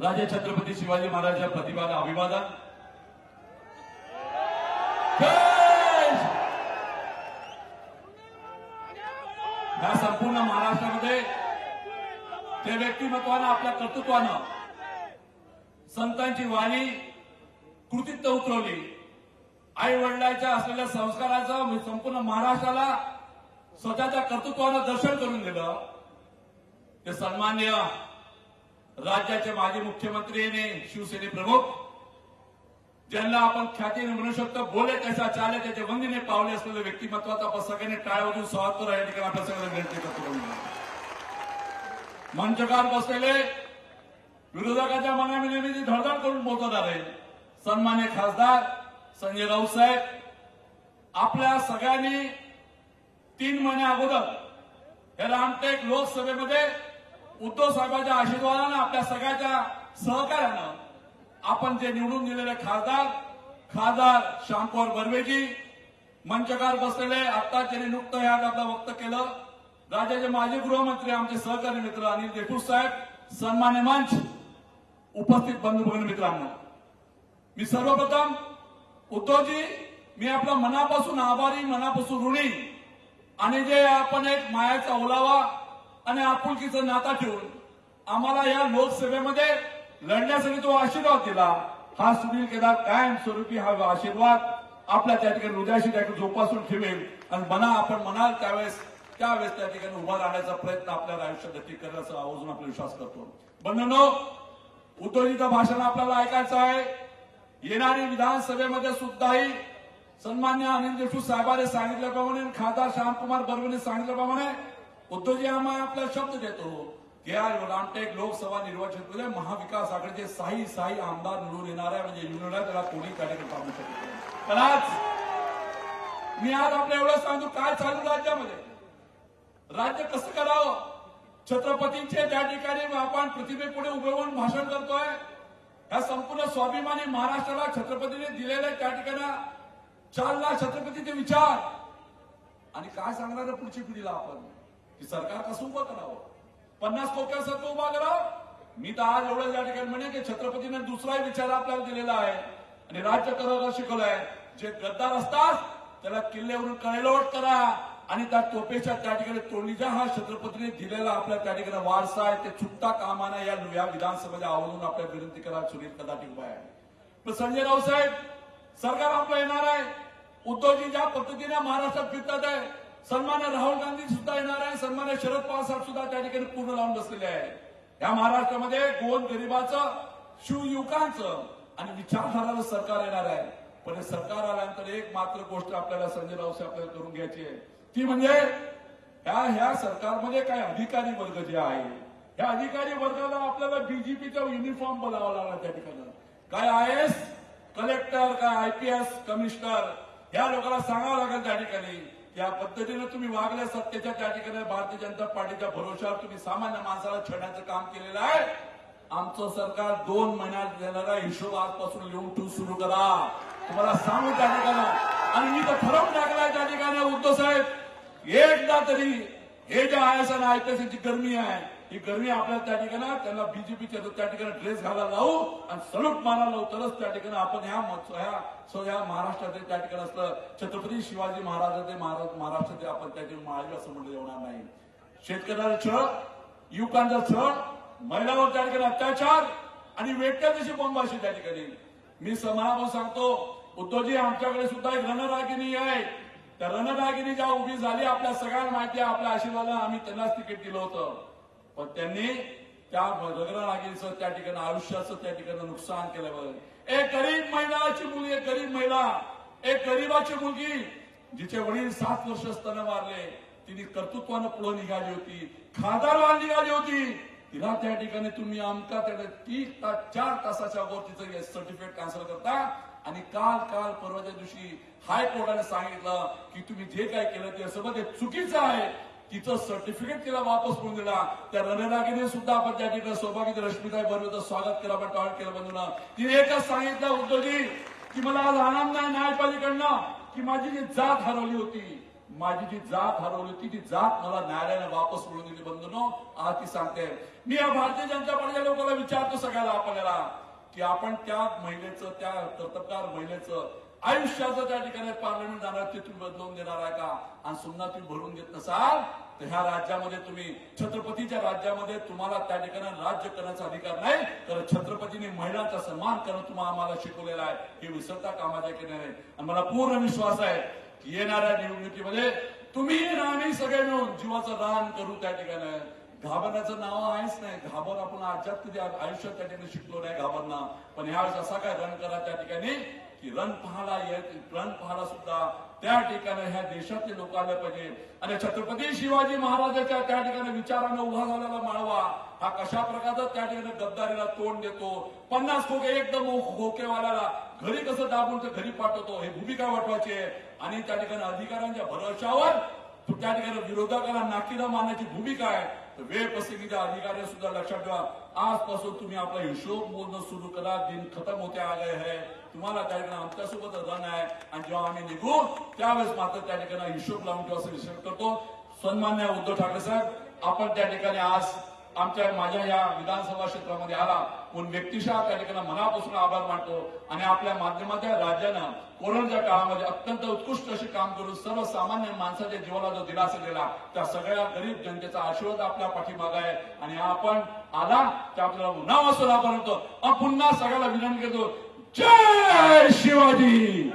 राजे छत्रपती शिवाजी महाराजांच्या प्रतिभाला अभिवादन। या संपूर्ण महाराष्ट्रामध्ये ते व्यक्तिमत्वानं आपल्या कर्तृत्वानं संतांची वाणी कृतीत उतरवली। आई वडिलांच्या असलेल्या संस्काराचं संपूर्ण महाराष्ट्राला स्वतःच्या कर्तृत्वानं दर्शन करून दिलं। ते सन्माननीय राज्याचे माजी मुख्यमंत्री आणि शिवसेने प्रमुख, ज्यांना आपण ख्यातीने म्हणू शकतो बोले त्याचा चाले त्याचे वंदीने पावले असलेले व्यक्तिमत्वाचा आपण सगळ्यांनी टाळ्या वाजवून स्वागत करू या ठिकाणी आपल्या सगळ्यांना विनंती करतो। मंचकार बसलेले विरोधकांच्या मनाने नेहमी धडधड करून बोलणारे सन्मान्य खासदार संजय राऊत साहेब, आपल्या सगळ्यांनी 3 महिने अगोदर या रामटेक लोकसभेमध्ये उद्धव साहेबांच्या आशीर्वादानं आपल्या सगळ्याच्या सहकार्यानं आपण जे निवडून दिलेले खासदार श्यामकुमार बर्वेजी, मंचकार बसलेले आता त्यांनी नुकतं ह्या आपलं वक्त केलं राज्याचे माजी गृहमंत्री आमचे सहकारी मित्र अनिल देशमुख साहेब, सन्मान्य मंच, उपस्थित बंधू भगिनी मित्रांनो, मी सर्वप्रथम उद्धवजी मी आपल्या मनापासून आभारी, मनापासून ऋणी, आणि जे आपण एक मायाचा ओलावा आणि आपुलकीचं नाता ठेवून आम्हाला या लोकसभेमध्ये लढण्यासाठी तो आशीर्वाद दिला, हा सुनील केदार कायमस्वरूपी हा आशीर्वाद आपल्या त्या ठिकाणी हृदयाशी त्या ठिकाणी जोपासून ठेवेल आणि आपण म्हणाल त्यावेळेस त्या ठिकाणी उभा राहण्याचा प्रयत्न आपल्याला आयुष्यात नक्की करण्याचा आवर्जून आपला विश्वास करतो। बंधूंनो, उद्धवजीचं भाषण आपल्याला ऐकायचं आहे। येणारी विधानसभेमध्ये सुद्धाही सन्मान्य अनिल देशमुख साहेबांनी सांगितल्याप्रमाणे, खासदार श्यामकुमार बर्वेने सांगितल्याप्रमाणे उद्धवजी आम्हाला आपला शब्द देतो की या रामटेक लोकसभा निर्वाचनामध्ये महाविकास आघाडीचे 6 आमदार निवडून येणार आहे, म्हणजे निवडून त्याला कोणी कार्यक्रम पाहू शकत। पण आज मी आज आपल्या एवढं सांगतो काय चालू राज्यामध्ये, राज्य कसं करावं, छत्रपतींचे त्या ठिकाणी आपण प्रतिमेपुढे उभे राहून भाषण करतोय। या संपूर्ण स्वाभिमानी महाराष्ट्राला छत्रपतीने दिलेले त्या ठिकाणी चालना छत्रपतीचे विचार, आणि काय सांगणार पुढची पिढीला आपण की सरकार कसं उभं करावं, 50 कोट्यासारखं उभा करावं। मी तर आज एवढं या ठिकाणी म्हणे की छत्रपतीने दुसराही विचार आपल्याला दिलेला आहे आणि राज्य करायला शिकवलंय। जे गद्दार असतात त्याला किल्ल्यावरून कडेलोट करा आणि त्या तोफेच्या त्या ठिकाणी तोडणीचा हा छत्रपतीने दिलेला आपल्या त्या ठिकाणी वारसा आहे, ते चुकता कामा नये या विधानसभेच्या आवडून आपल्या विनंती करा। सुनील कदाटी उभा आहे, पण संजय राऊत साहेब सरकार आपलं येणार आहे। उद्धवजी ज्या पद्धतीने महाराष्ट्रात फिरतात आहे, सन्मान्य राहुल गांधी सुद्धा येणार आहे, सन्मान्य शरद पवार साहेब सुद्धा त्या ठिकाणी पूर्ण लावून बसलेले आहे। या महाराष्ट्रामध्ये गोर गरिबाचं, शिवयुवकांचं आणि विचारधाराचं सरकार येणार आहे। पण हे सरकार आल्यानंतर एक मात्र गोष्ट आपल्याला संजय राऊत साहेब आपल्याला करून घ्यायची आहे, ती म्हणजे ह्या सरकारमध्ये काही अधिकारी वर्ग जे आहे, ह्या अधिकारी वर्गाला आपल्याला बीजेपीचा युनिफॉर्म बोलावा लागला। त्या ठिकाणी काय IAS कलेक्टर, काय IPS कमिशनर, या लोकांना सांगावं लागेल त्या ठिकाणी या पद्धतीने तुम्ही वागल्या सत्तेच्या त्या ठिकाणी भारतीय जनता पार्टीच्या भरोशावर तुम्ही सामान्य माणसाला छळण्याचं काम केलेलं आहे। आमचं सरकार 2 महिन्यात देणारा हिशोब आजपासून लिहून ठेवून सुरू करा, तुम्हाला सांगू त्या ठिकाणी। आणि मी तर ठरवून टाकलाय त्या ठिकाणी उद्धव साहेब, एकदा तरी हे जे IAS आणि IPS ची गरमी आहे, ही गरमी आपल्याला त्या ठिकाणी त्यांना बीजेपीच्या त्या ठिकाणी ड्रेस घालायला लावू आणि सलूट मारायला लावू, तरच त्या ठिकाणी आपण ह्या महाराष्ट्रातील त्या ठिकाणी असलं छत्रपती शिवाजी महाराष्ट्राचे आपण त्या ठिकाणी माळी असं म्हणलं येणार नाही। शेतकऱ्याचा छळ, युवकांचा छळ, महिलांवर त्या ठिकाणी अत्याचार आणि वेट्या जशी बोंबाशी त्या ठिकाणी मी समाजाला सांगतो, उद्धवजी आमच्याकडे सुद्धा एक रणरागिणी आहे। त्या रणरागिणी ज्या उभी झाली आपल्या सगळ्यांना माहिती आहे, आपल्या आशीर्वादाने आम्ही त्यांनाच तिकीट दिलं होतं, पण त्यांनी त्या रणरागिणीचं त्या ठिकाणी आयुष्याचं त्या ठिकाणी नुकसान केलं। एक गरीब महिलाची मुलगी, एक गरीब महिला, एक गरीबाची मुलगी जिचे वडील 7 वर्ष स्तन मारले, तिने कर्तृत्वानं पुढे निघाली होती, खासदार व्हायला निघाली होती, तिला त्या ठिकाणी तुम्ही आमका 4 तासाच्या वर तिचं सर्टिफिकेट कॅन्सल करता। आणि काल परवाच्या दिवशी हायकोर्टाने सांगितलं की तुम्ही जे काय केलं ते सगळं ते चुकीचं आहे, तिचं सर्टिफिकेट तिला वापस करून दिला। त्या रणरागिने सुद्धा आपण त्या ठिकाणी सौभाग्य रश्मिताई बर्वेचं स्वागत केलं, आपण टाळट केलं। बंधूंना तिने एकच सांगितलं उद्धवजी की मला आज आनंद आहे न्यायपालिकेकडनं की माझी जी जात हरवली होती, माझी जी जात हरवली होती ती जात मला न्यायालयाने वापस मिळवून दिली. बंधूंनो, आज ती सांगते. मी या भारतीय जनता पार्टीच्या लोकांना विचारतो, सगळ्याला आपल्याला, की आपण त्या महिलेचं, त्या कर्तबगार महिलेचं आयुष्याचं त्या ठिकाणी पार्लमेंट जाणार ते तुम्ही बदलवून देणार आहे का? आणि सुन्ना तुम्ही भरून घेत नसाल तर ह्या राज्यामध्ये तुम्ही, छत्रपतीच्या राज्यामध्ये तुम्हाला त्या ठिकाणी राज्य करण्याचा अधिकार नाही. तर छत्रपतीने महिलांचा सन्मान करणं तुम्हाला आम्हाला शिकवलेलं आहे, हे विसरता कामाचे केले नाही. आणि मला पूर्ण विश्वास आहे की येणाऱ्या निवडणुकीमध्ये तुम्ही आणि आम्ही सगळे मिळून जीवाचं रान करू. त्या ठिकाणी घाबरण्याचं नाव आहेच नाही. घाबर आपण आजच्यात कधी आयुष्यात त्या ठिकाणी शिकलो नाही घाबरणं. पण ह्यावेळेस असा काय रण करा त्या ठिकाणी की रण पाहायला सुद्धा त्या ठिकाणी ह्या देशातले लोक आले पाहिजे. आणि छत्रपती शिवाजी महाराजांच्या त्या ठिकाणी विचारानं उभा झालेला माळवा हा कशा प्रकारचा त्या ठिकाणी गद्दारीला तोंड देतो. 50 खोके एकदम खोकेवाल्याला घरी कसं दाबून तर घरी पाठवतो, हे भूमिका वाटवायची आहे. आणि त्या ठिकाणी अधिकाऱ्यांच्या भरोशावर त्या ठिकाणी विरोधकाला नाकीला मारण्याची भूमिका आहे. तर वेळ प्रसंगी त्या अधिकाऱ्या सुद्धा लक्षात ठेवा. आजपासून तुम्ही आपला हिशोब मोजणं सुरू करा. दिन खतम होते आ गए है. तुम्हाला त्या ठिकाणी आमच्यासोबत रण आहे. आणि जेव्हा आम्ही निघू त्यावेळेस मात्र त्या ठिकाणी हिशोब लावून ठेवा असं विषय करतो. सन्मान्य उद्धव ठाकरे साहेब, आपण त्या ठिकाणी आज माझ्या या विधानसभा क्षेत्रामध्ये आला म्हणून व्यक्तिशः त्या ठिकाणी मनापासून आभार मानतो. आणि आपल्या माध्यमाच्या राज्यानं कोरोनाच्या काळामध्ये अत्यंत उत्कृष्ट असे काम करून सर्वसामान्य माणसाच्या जीवाला जो दिलासा दिला, त्या सगळ्या गरीब जनतेचा आशीर्वाद आपल्या पाठीमागे आहे. आणि आपण आला तर आपल्याला पुन्हा आभार मानतो. पुन्हा सगळ्याला विनंती करतो, जय शिवाजी.